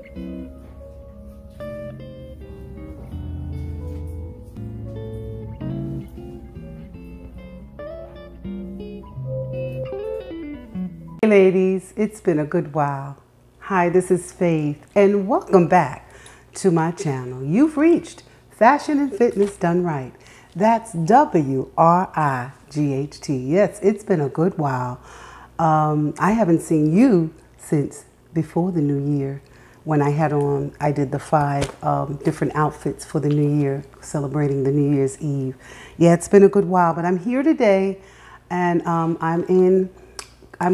Hey ladies, it's been a good while. Hi, this is Faith, and welcome back to my channel. You've reached Fashion and Fitness Done Right. That's W-R-I-G-H-T. Yes, it's been a good while. I haven't seen you since before the new year when I did the 5 different outfits for the new year, celebrating the New Year's Eve. Yeah, it's been a good while, but I'm here today, and I'm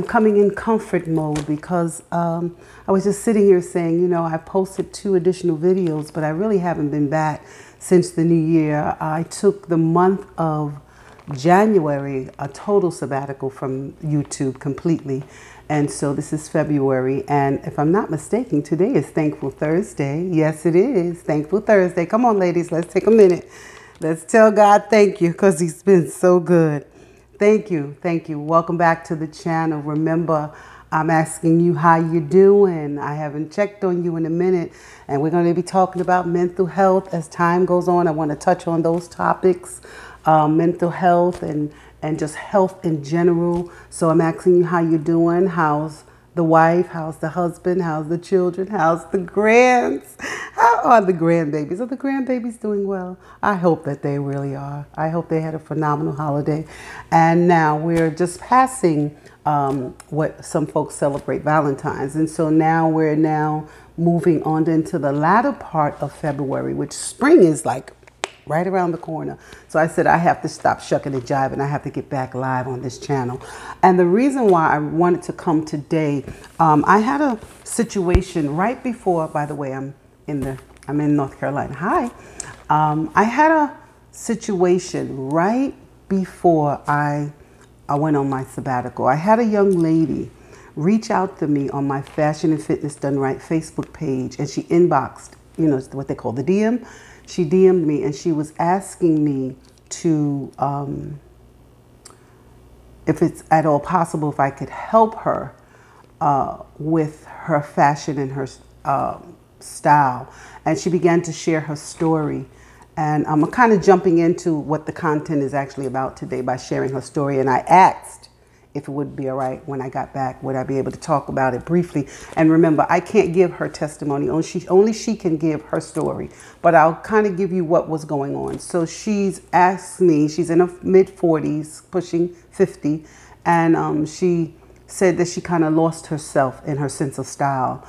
coming in comfort mode because I was just sitting here saying, you know, I posted 2 additional videos, but I really haven't been back since the new year. I took the month of January, a total sabbatical from YouTube completely. And so this is February. And if I'm not mistaken, today is Thankful Thursday. Yes, it is Thankful Thursday. Come on, ladies, let's take a minute. Let's tell God thank you because he's been so good. Thank you. Thank you. Welcome back to the channel. Remember, I'm asking you how you're doing. I haven't checked on you in a minute, and we're going to be talking about mental health as time goes on. I want to touch on those topics, mental health and just health in general. So I'm asking you how you're doing. How's the wife? How's the husband? How's the children? How's the grands? How are the grandbabies? Are the grandbabies doing well? I hope that they really are. I hope they had a phenomenal holiday. And now we're just passing what some folks celebrate, Valentine's. And so now we're moving on into the latter part of February, which spring is like right around the corner. So I said I have to stop shucking and jiving. I have to get back live on this channel. And the reason why I wanted to come today, I had a situation right before, by the way, I'm in North Carolina. Hi. I had a situation right before I went on my sabbatical. I had a young lady reach out to me on my Fashion and Fitness Done Right Facebook page, and she inboxed, you know, what they call the DM. She DM'd me and she was asking me to, if it's at all possible, if I could help her with her fashion and her style. And she began to share her story. And I'm kind of jumping into what the content is actually about today by sharing her story. And I asked if it would be all right when I got back, would I be able to talk about it briefly? And remember, I can't give her testimony. Only she can give her story. But I'll kind of give you what was going on. So she's asked me, she's in her mid-40s, pushing 50. And she said that she kind of lost herself in her sense of style.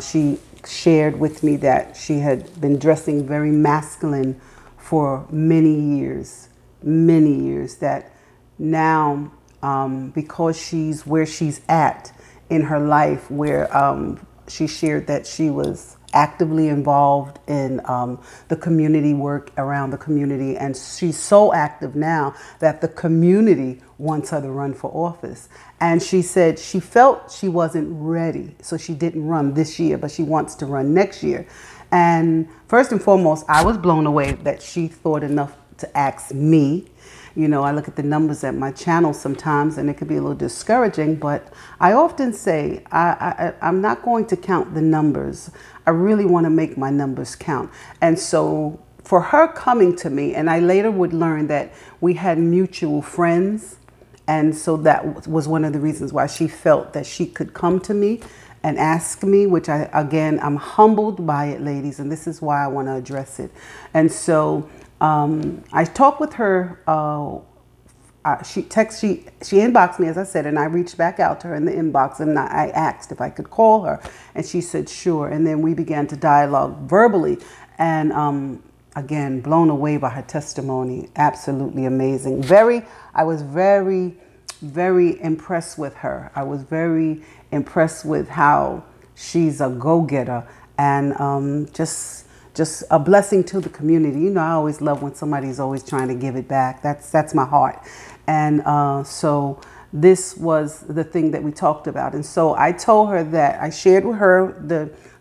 She shared with me that she had been dressing very masculine for many years, that now, because she's where she's at in her life, where she shared that she was actively involved in the community work around the community, and she's so active now that the community wants her to run for office. And she said she felt she wasn't ready, so she didn't run this year, but she wants to run next year. And first and foremost, I was blown away that she thought enough to ask me. You know, I look at the numbers at my channel sometimes and it could be a little discouraging, but I often say I'm not going to count the numbers. I really want to make my numbers count. And so for her coming to me, and I later would learn that we had mutual friends. And so that was one of the reasons why she felt that she could come to me and ask me, which I'm humbled by it, ladies. And this is why I want to address it. And so I talked with her, she inboxed me, as I said, and I reached back out to her in the inbox and I asked if I could call her, and she said, sure. And then we began to dialogue verbally, and again, blown away by her testimony. Absolutely amazing. I was very, very impressed with her. I was very impressed with how she's a go-getter and just a blessing to the community. You know, I always love when somebody's always trying to give it back. That's my heart. And so this was the thing that we talked about. And so I told her that I shared with her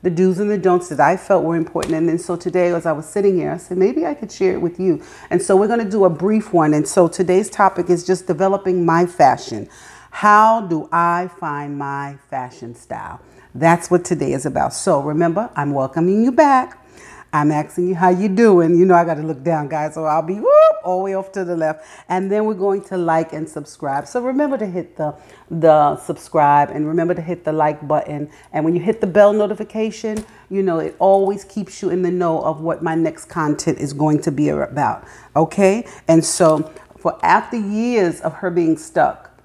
the do's and the don'ts that I felt were important. And then so today, as I was sitting here, I said, maybe I could share it with you. And so we're going to do a brief one. And so today's topic is just developing my fashion. How do I find my fashion style? That's what today is about. So remember, I'm welcoming you back. I'm asking you how you doing. You know I got to look down, guys, so I'll be whoop, all the way off to the left. And then we're going to like and subscribe. So remember to hit the subscribe, and remember to hit the like button. And when you hit the bell notification, you know, it always keeps you in the know of what my next content is going to be about. Okay? And so for after years of her being stuck,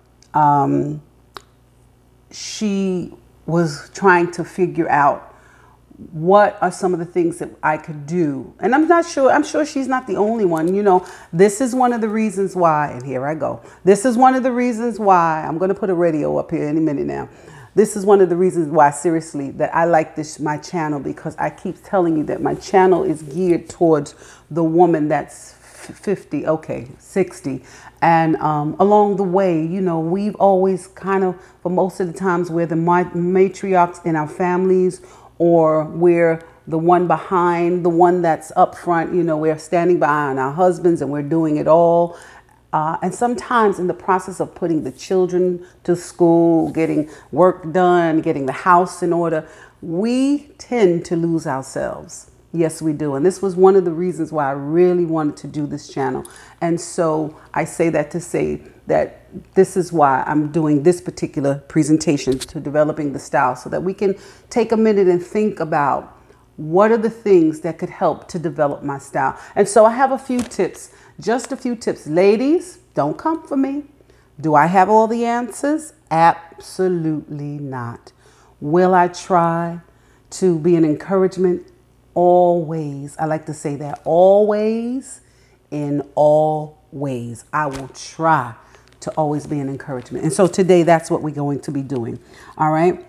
she was trying to figure out what are some of the things that I could do. And I'm sure she's not the only one. You know, this is one of the reasons why, and here I go. This is one of the reasons why, I'm going to put a radio up here any minute now. This is one of the reasons why, seriously, that I like my channel, because I keep telling you that my channel is geared towards the woman that's 50, okay, 60. And along the way, you know, we've always kind of, for most of the times, we're the matriarchs in our families, or we're the one behind, the one that's up front. You know, we're standing behind our husbands and we're doing it all. And sometimes in the process of putting the children to school, getting work done, getting the house in order, we tend to lose ourselves. Yes, we do. And this was one of the reasons why I really wanted to do this channel. And so I say that to say that this is why I'm doing this particular presentation, to developing the style, so that we can take a minute and think about what are the things that could help to develop my style. And so I have a few tips, just a few tips. Ladies, don't come for me. Do I have all the answers? Absolutely not. Will I try to be an encouragement? Always. I like to say that. Always, in all ways. I will try to always be an encouragement. And so today, that's what we're going to be doing. All right.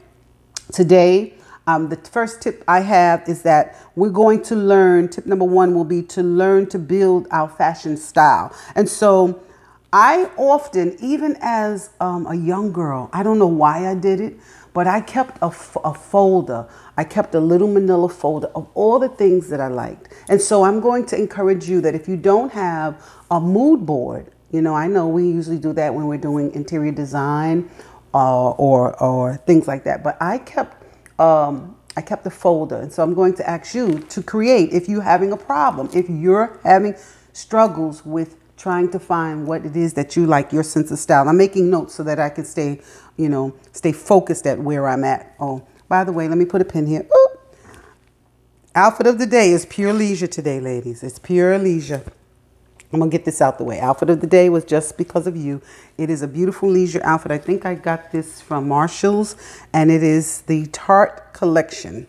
Today, the first tip I have is that we're going to learn, tip number one will be to learn to build our fashion style. And so I often, even as a young girl, I don't know why I did it, but I kept a folder. I kept a little manila folder of all the things that I liked. And so I'm going to encourage you that if you don't have a mood board, you know, I know we usually do that when we're doing interior design or things like that. But I kept the folder. And so I'm going to ask you to create, if you're having a problem, if you're having struggles with trying to find what it is that you like, your sense of style. I'm making notes so that I can stay, you know, stay focused at where I'm at. Oh, by the way, let me put a pin here. Ooh. Outfit of the day is pure leisure today, ladies. It's pure leisure. I'm going to get this out the way. Outfit of the day was just because of you. It is a beautiful leisure outfit. I think I got this from Marshall's, and it is the Tart collection.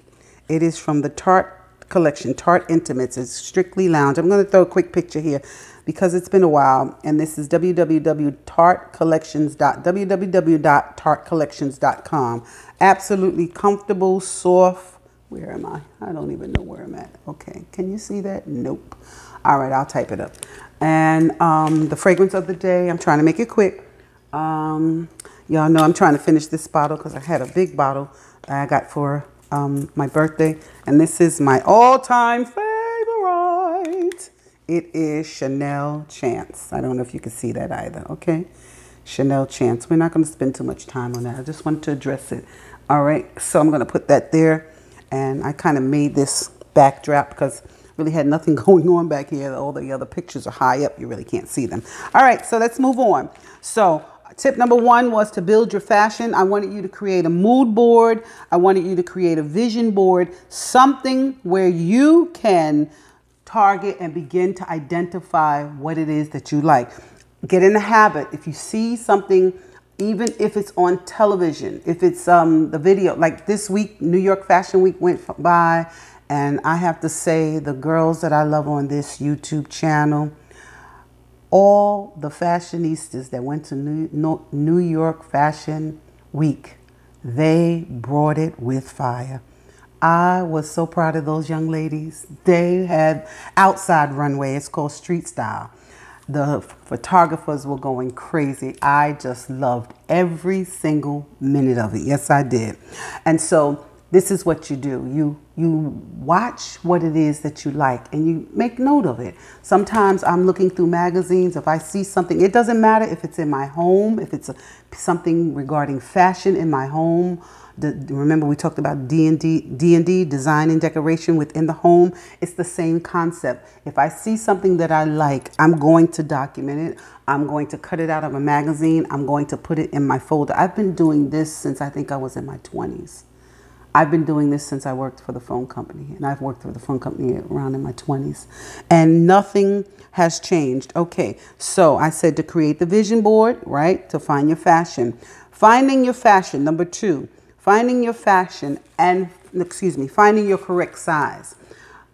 It is from the Tart collection, Tart Intimates. It's strictly lounge. I'm going to throw a quick picture here because it's been a while. And this is www.tartcollections.com. Absolutely comfortable, soft. Where am I? I don't even know where I'm at. Okay. Can you see that? Nope. All right. I'll type it up. And the fragrance of the day, I'm trying to make it quick. Y'all know I'm trying to finish this bottle because I had a big bottle that I got for my birthday. And this is my all-time favorite. It is Chanel Chance. I don't know if you can see that either. Okay. Chanel Chance. We're not going to spend too much time on that. I just wanted to address it. All right. So I'm going to put that there. And I kind of made this backdrop because really had nothing going on back here. All the other pictures are high up. You really can't see them. All right. So let's move on. So tip number one was to build your fashion. I wanted you to create a mood board. I wanted you to create a vision board, something where you can target and begin to identify what it is that you like. Get in the habit. If you see something, even if it's on television, if it's the video, like this week, New York Fashion Week went by, and I have to say the girls that I love on this YouTube channel, all the fashionistas that went to New York Fashion Week, they brought it with fire. I was so proud of those young ladies. They had outside runway. It's called street style. The photographers were going crazy. I just loved every single minute of it. Yes, I did. And so this is what you do. You watch what it is that you like and you make note of it. Sometimes I'm looking through magazines. If I see something, it doesn't matter if it's in my home, if it's something regarding fashion in my home. Remember we talked about D&D, design and decoration within the home. It's the same concept. If I see something that I like, I'm going to document it. I'm going to cut it out of a magazine. I'm going to put it in my folder. I've been doing this since I think I was in my 20s. I've been doing this since I worked for the phone company, and I've worked for the phone company around in my 20s, and nothing has changed. Okay, so I said to create the vision board, right? To find your fashion. Finding your fashion, number 2, finding your fashion and, finding your correct size.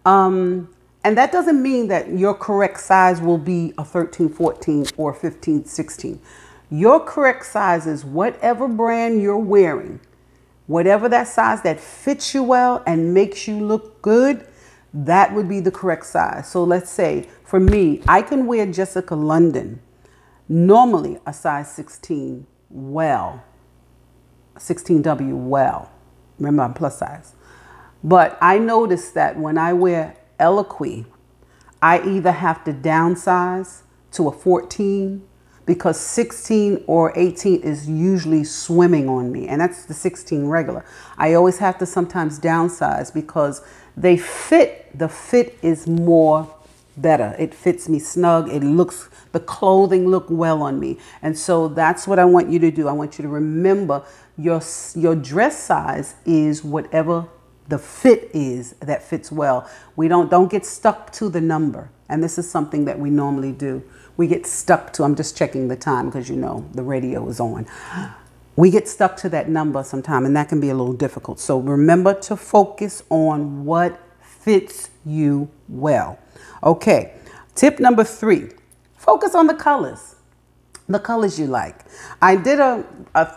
And that doesn't mean that your correct size will be a 13, 14 or 15, 16. Your correct size is whatever brand you're wearing. Whatever that size that fits you well and makes you look good, that would be the correct size. So let's say for me, I can wear Jessica London, normally a size 16 well, 16W well. Remember, I'm plus size. But I noticed that when I wear Eloquii, I either have to downsize to a 14 because 16 or 18 is usually swimming on me, and that's the 16 regular. I always have to sometimes downsize because they fit, the fit is more better. It fits me snug. It looks, the clothing look well on me. And so that's what I want you to do. I want you to remember your dress size is whatever the fit is that fits well. We don't get stuck to the number. And this is something that we normally do. We get stuck to, I'm just checking the time because you know the radio is on. We get stuck to that number sometime, and that can be a little difficult. So remember to focus on what fits you well. Okay, tip number 3, focus on the colors you like. I did a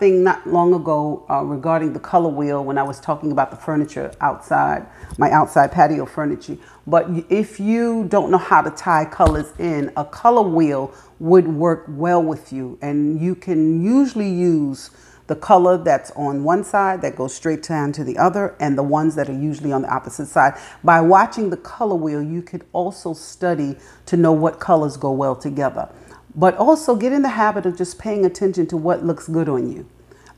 thing not long ago regarding the color wheel when I was talking about the furniture outside, my outside patio furniture. But if you don't know how to tie colors in, a color wheel would work well with you. And you can usually use the color that's on one side that goes straight down to the other, and the ones that are usually on the opposite side. By watching the color wheel, you could also study to know what colors go well together. But also get in the habit of just paying attention to what looks good on you.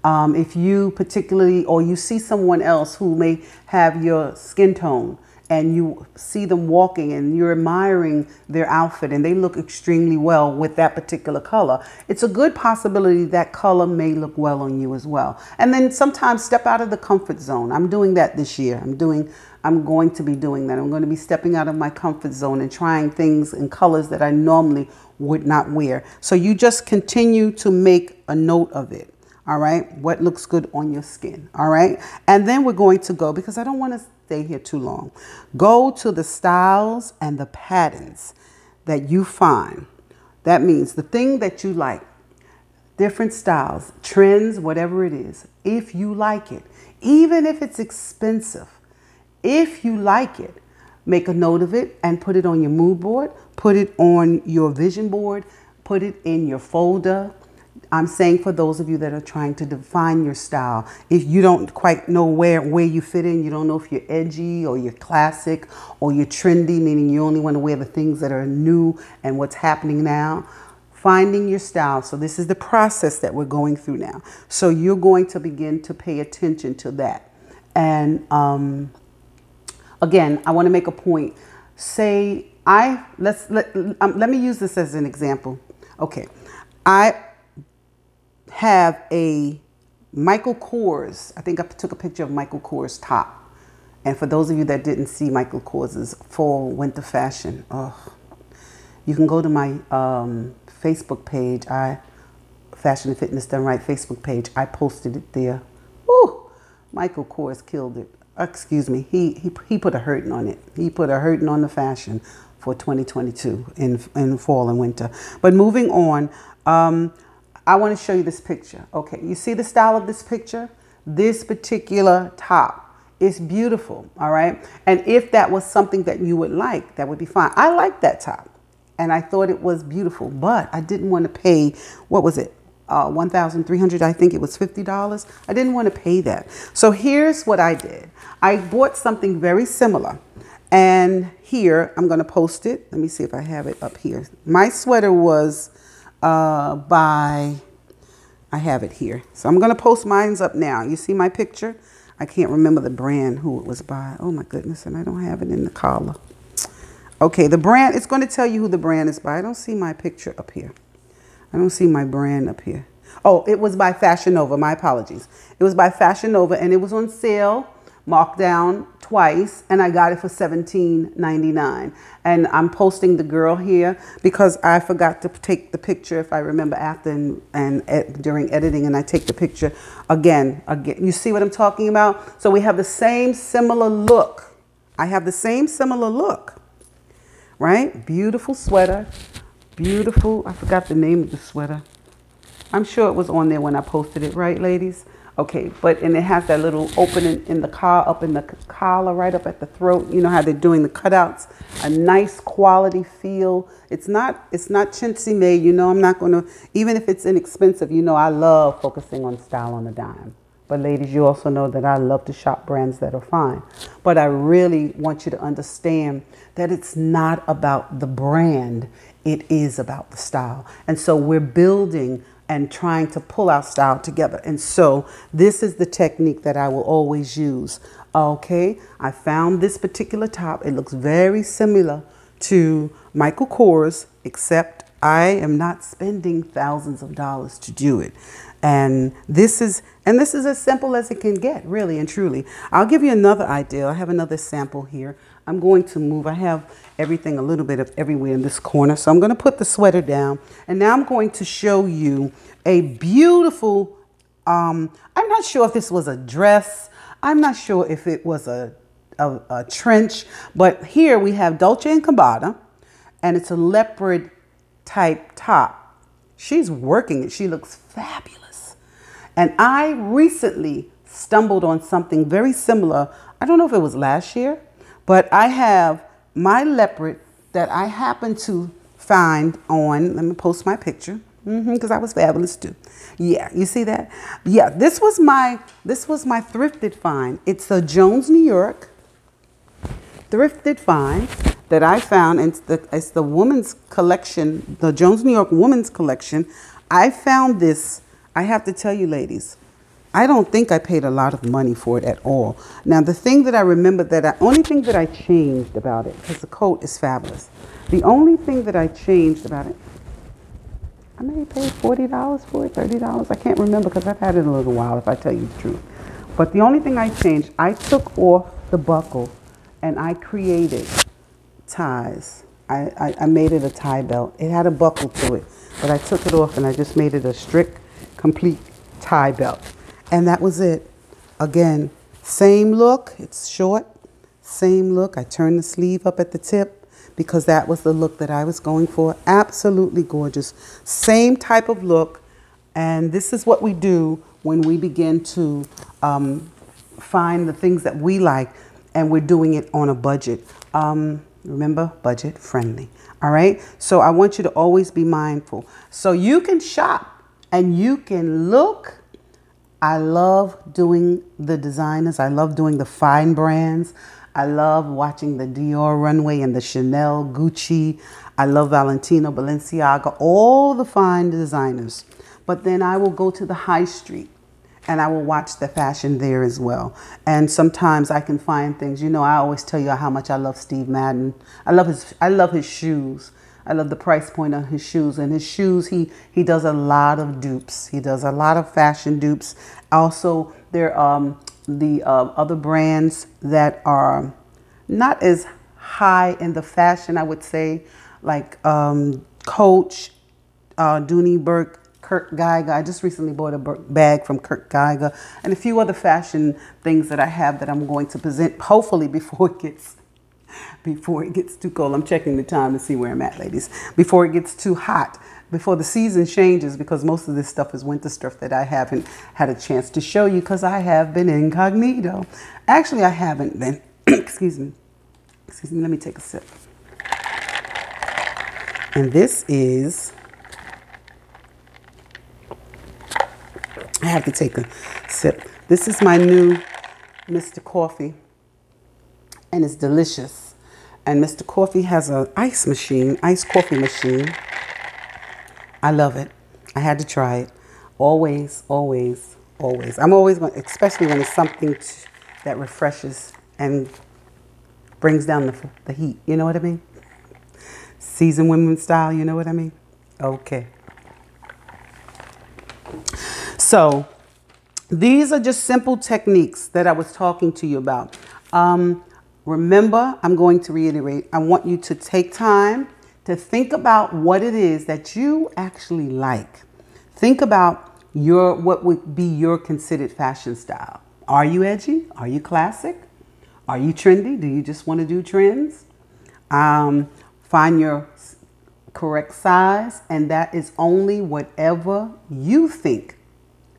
If you particularly, or you see someone else who may have your skin tone and you see them walking and you're admiring their outfit and they look extremely well with that particular color, it's a good possibility that color may look well on you as well. And then sometimes step out of the comfort zone. I'm doing that this year. I'm going to be doing that. I'm going to be stepping out of my comfort zone and trying things in colors that I normally would not wear. So you just continue to make a note of it. All right. What looks good on your skin. All right. And then we're going to go, because I don't want to stay here too long, go to the styles and the patterns that you find. That means the thing that you like, different styles, trends, whatever it is, if you like it, even if it's expensive, if you like it, make a note of it and put it on your mood board, put it on your vision board, put it in your folder. I'm saying for those of you that are trying to define your style, if you don't quite know where you fit in, you don't know if you're edgy or you're classic or you're trendy, meaning you only want to wear the things that are new and what's happening now, finding your style. So this is the process that we're going through now. So you're going to begin to pay attention to that. And again, I want to make a point. Say let me use this as an example. Okay, I have a Michael Kors. I think I took a picture of Michael Kors top. And for those of you that didn't see Michael Kors's fall winter fashion, you can go to my Facebook page. Fashion and Fitness Done Right Facebook page. I posted it there. Woo! Michael Kors killed it. Excuse me. He put a hurting on it. He put a hurting on the fashion for 2022 in fall and winter. But moving on, I want to show you this picture. Okay, you see the style of this picture? This particular top is beautiful, all right? And if that was something that you would like, that would be fine. I like that top, and I thought it was beautiful, but I didn't want to pay, what was it? $1,300. I think it was $50. I didn't want to pay that. So here's what I did. I bought something very similar. And here, I'm going to post it. Let me see if I have it up here. My sweater was I have it here. So I'm going to post mine up now. You see my picture? I can't remember the brand, who it was by. Oh my goodness, and I don't have it in the collar. Okay, the brand, it's going to tell you who the brand is by. I don't see my picture up here. I don't see my brand up here. Oh, it was by Fashion Nova. My apologies. It was by Fashion Nova, and it was on sale, marked down twice, and I got it for $17.99. And I'm posting the girl here because I forgot to take the picture, if I remember, after and during editing, and I take the picture again. You see what I'm talking about? So we have the same similar look. I have the same similar look, right? Beautiful sweater. Beautiful. I forgot the name of the sweater. I'm sure it was on there when I posted it, right, ladies? Okay, and it has that little opening in the collar, up in the collar, right up at the throat. You know how they're doing the cutouts. A nice quality feel. It's not chintzy made. You know, I'm not going to, even if it's inexpensive, you know, I love focusing on style on a dime. But ladies, you also know that I love to shop brands that are fine. But I really want you to understand that it's not about the brand. It is about the style. And so we're building and trying to pull our style together. And so this is the technique that I will always use. Okay, I found this particular top. It looks very similar to Michael Kors, except I am not spending thousands of dollars to do it. And this is as simple as it can get, really and truly. I'll give you another idea. I have another sample here. I'm going to move. I have everything a little bit of everywhere in this corner. So I'm going to put the sweater down. And now I'm going to show you a beautiful, I'm not sure if this was a dress. I'm not sure if it was a trench. But here we have Dolce & Gabbana. And it's a leopard type top. She's working it. She looks fabulous. And I recently stumbled on something very similar. I don't know if it was last year, but I have my leopard that I happened to find on, let me post my picture, because I was fabulous too. Yeah, you see that? Yeah, this was my thrifted find. It's a Jones, New York thrifted find that I found, and it's the women's collection, the Jones, New York women's collection. I found this. I have to tell you, ladies, I don't think I paid a lot of money for it at all. Now, the thing that I remember, only thing that I changed about it, because the coat is fabulous. The only thing that I changed about it, I may have paid $40 for it, $30. I can't remember because I've had it a little while, if I tell you the truth. But the only thing I changed, I took off the buckle and I created ties. I made it a tie belt. It had a buckle to it, but I took it off and I just made it a strict, complete tie belt. And that was it. Again, same look. It's short. Same look. I turned the sleeve up at the tip because that was the look that I was going for. Absolutely gorgeous. Same type of look. And this is what we do when we begin to find the things that we like and we're doing it on a budget. Remember, budget friendly. All right. So I want you to always be mindful. So you can shop and you can look. I love doing the designers. I love doing the fine brands. I love watching the Dior runway and the Chanel, Gucci. I love Valentino, Balenciaga, all the fine designers. But then I will go to the high street and I will watch the fashion there as well. And sometimes I can find things. You know, I always tell you how much I love Steve Madden. I love his shoes. I love the price point on his shoes. And his shoes, he does a lot of dupes. He does a lot of fashion dupes. Also, there are the other brands that are not as high in the fashion, I would say, like Coach, Dooney Burke, Kurt Geiger. I just recently bought a bag from Kurt Geiger and a few other fashion things that I have that I'm going to present, hopefully before it gets too cold. I'm checking the time to see where I'm at, ladies. Before it gets too hot, before the season changes, because most of this stuff is winter stuff that I haven't had a chance to show you because I have been incognito. Actually, I haven't been. Excuse me. Let me take a sip. And this is I have to take a sip. This is my new Mr. Coffee, and it's delicious. And Mr. Coffee has an ice coffee machine. I love it. I had to try it. Always, always, always. I'm always going, especially when it's something that refreshes and brings down the heat. You know what I mean? Seasoned women style, you know what I mean? Okay. So these are just simple techniques that I was talking to you about. Remember, I'm going to reiterate, I want you to take time to think about what it is that you actually like. Think about what would be your considered fashion style. Are you edgy? Are you classic? Are you trendy? Do you just want to do trends? Find your correct size, and that is only whatever you think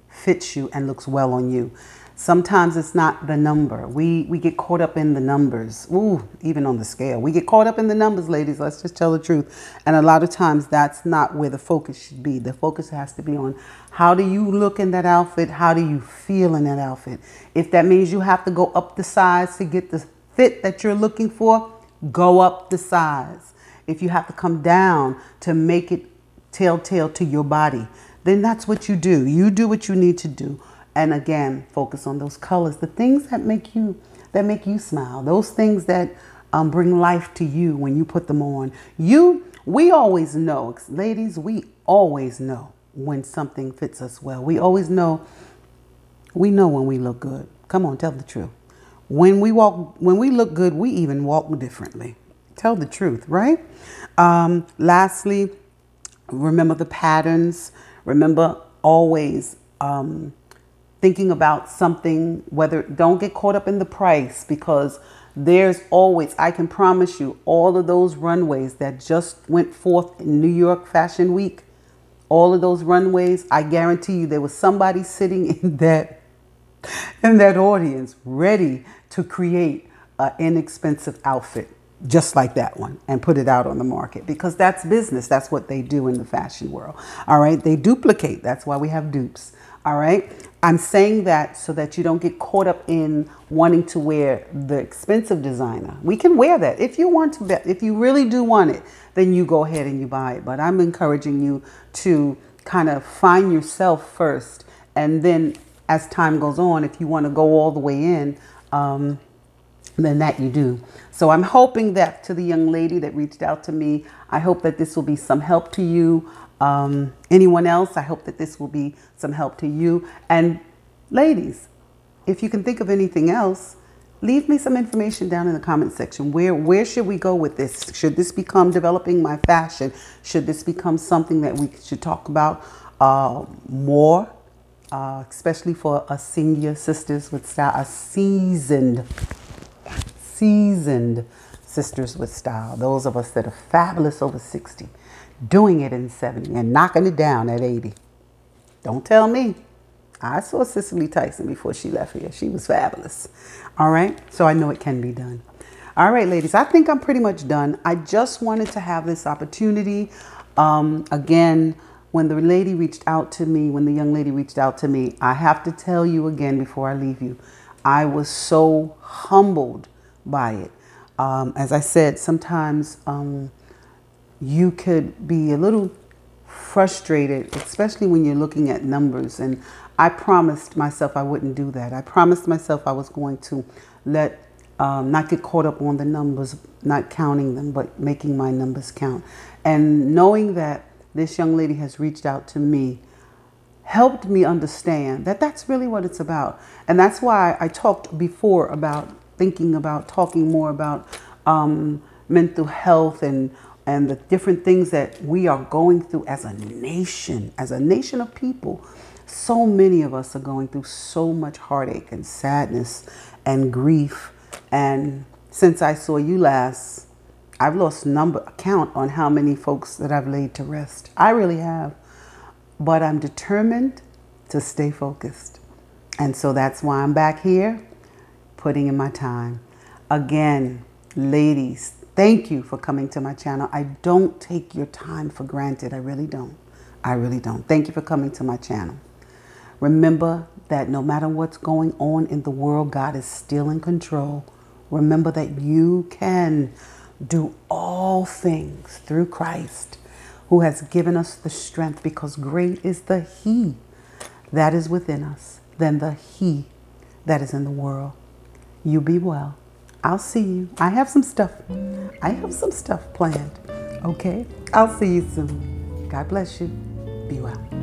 fits you and looks well on you. Sometimes it's not the number. We get caught up in the numbers. Ooh, even on the scale. We get caught up in the numbers, ladies. Let's just tell the truth. And a lot of times that's not where the focus should be. The focus has to be on how do you look in that outfit? How do you feel in that outfit? If that means you have to go up the size to get the fit that you're looking for, go up the size. If you have to come down to make it telltale to your body, then that's what you do. You do what you need to do. And again, focus on those colors, the things that make you smile, those things that bring life to you when you put them on. We always know, ladies, we always know when something fits us well. We always know, we know when we look good. Come on, tell the truth. When we look good, we even walk differently. Tell the truth, right? Lastly, remember the patterns. Remember always thinking about something, don't get caught up in the price, because there's always, I can promise you, all of those runways that just went forth in New York Fashion Week, all of those runways, I guarantee you there was somebody sitting in that audience ready to create an inexpensive outfit just like that one and put it out on the market, because that's business. That's what they do in the fashion world. All right. They duplicate. That's why we have dupes. All right. I'm saying that so that you don't get caught up in wanting to wear the expensive designer. We can wear that if you want to. If you really do want it, then you go ahead and you buy it. But I'm encouraging you to kind of find yourself first. And then as time goes on, if you want to go all the way in, then that you do. So I'm hoping that, to the young lady that reached out to me, I hope that this will be some help to you. Anyone else, I hope that this will be some help to you. And ladies, if you can think of anything else, leave me some information down in the comment section. Where should we go with this? Should this become developing my fashion? Should this become something that we should talk about more? Especially for us senior sisters with style, us seasoned sisters with style. Those of us that are fabulous over 60, doing it in 70 and knocking it down at 80. Don't tell me. I saw Cicely Tyson before she left here. She was fabulous. All right. So I know it can be done. All right, ladies, I think I'm pretty much done. I just wanted to have this opportunity. Again, when the young lady reached out to me, I have to tell you again before I leave you, I was so humbled by it. As I said, sometimes you could be a little frustrated, especially when you're looking at numbers. And I promised myself I wouldn't do that. I promised myself I was going to not get caught up on the numbers, not counting them, but making my numbers count. And knowing that this young lady has reached out to me helped me understand that that's really what it's about. And that's why I talked before about talking more about mental health and the different things that we are going through as a nation of people. So many of us are going through so much heartache and sadness and grief. And since I saw you last, I've lost count on how many folks that I've laid to rest. I really have. But I'm determined to stay focused. And so that's why I'm back here, putting in my time. Again, ladies, thank you for coming to my channel. I don't take your time for granted. I really don't. I really don't. Thank you for coming to my channel. Remember that no matter what's going on in the world, God is still in control. Remember that you can do all things through Christ, who has given us the strength, because great is the He that is within us than the He that is in the world. You be well. I'll see you. I have some stuff planned. Okay? I'll see you soon. God bless you. Be well.